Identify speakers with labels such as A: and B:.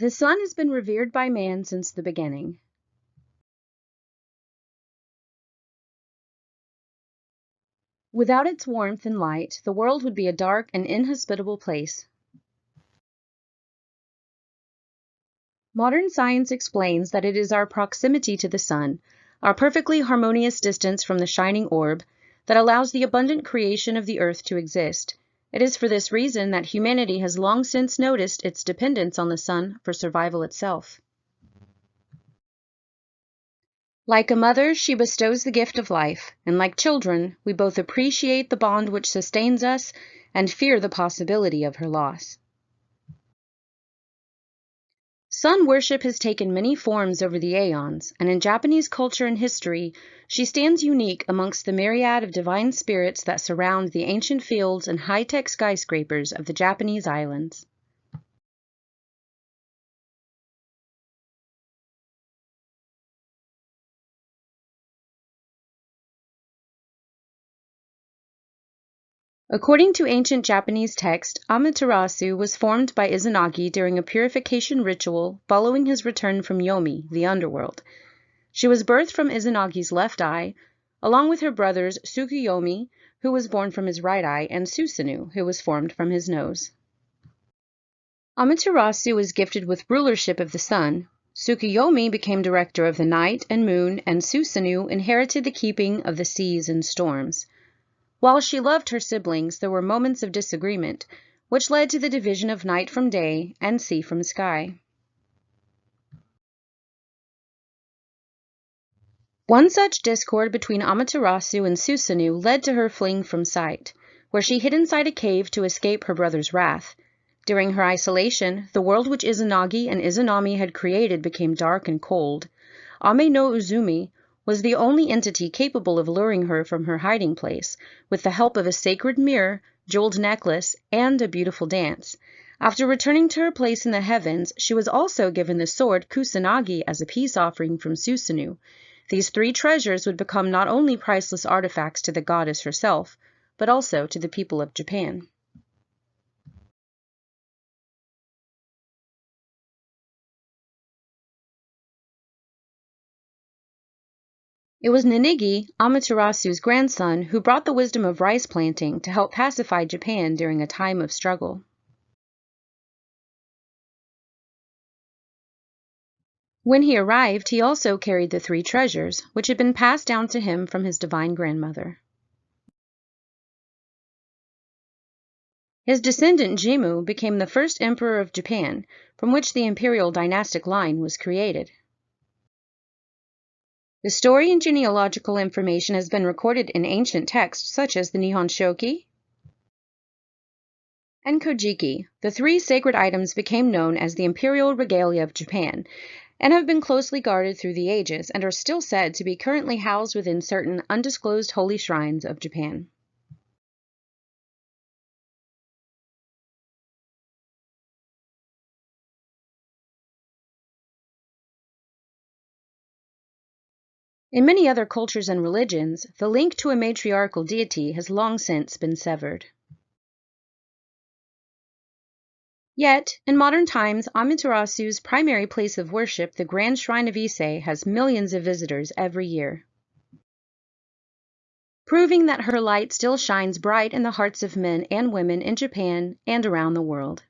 A: The sun has been revered by man since the beginning. Without its warmth and light, the world would be a dark and inhospitable place. Modern science explains that it is our proximity to the sun, our perfectly harmonious distance from the shining orb, that allows the abundant creation of the earth to exist. It is for this reason that humanity has long since noticed its dependence on the sun for survival itself. Like a mother, she bestows the gift of life, and like children, we both appreciate the bond which sustains us and fear the possibility of her loss. Sun worship has taken many forms over the aeons, and in Japanese culture and history, she stands unique amongst the myriad of divine spirits that surround the ancient fields and high-tech skyscrapers of the Japanese islands. According to ancient Japanese text, Amaterasu was formed by Izanagi during a purification ritual following his return from Yomi, the underworld. She was birthed from Izanagi's left eye, along with her brothers Tsukuyomi, who was born from his right eye, and Susanoo, who was formed from his nose. Amaterasu was gifted with rulership of the sun. Tsukuyomi became director of the night and moon, and Susanoo inherited the keeping of the seas and storms. While she loved her siblings, there were moments of disagreement, which led to the division of night from day and sea from sky. One such discord between Amaterasu and Susanoo led to her fleeing from sight, where she hid inside a cave to escape her brother's wrath. During her isolation, the world which Izanagi and Izanami had created became dark and cold. Ame-no-Uzume was the only entity capable of luring her from her hiding place, with the help of a sacred mirror, jeweled necklace, and a beautiful dance. After returning to her place in the heavens, she was also given the sword Kusanagi as a peace offering from Susanoo. These three treasures would become not only priceless artifacts to the goddess herself, but also to the people of Japan. It was Ninigi, Amaterasu's grandson, who brought the wisdom of rice planting to help pacify Japan during a time of struggle. When he arrived, he also carried the three treasures, which had been passed down to him from his divine grandmother. His descendant Jimmu became the first emperor of Japan, from which the imperial dynastic line was created. The story and genealogical information has been recorded in ancient texts such as the Nihon Shoki and Kojiki. The three sacred items became known as the imperial regalia of Japan and have been closely guarded through the ages and are still said to be currently housed within certain undisclosed holy shrines of Japan. In many other cultures and religions, the link to a matriarchal deity has long since been severed. Yet, in modern times, Amaterasu's primary place of worship, the Grand Shrine of Ise, has millions of visitors every year, proving that her light still shines bright in the hearts of men and women in Japan and around the world.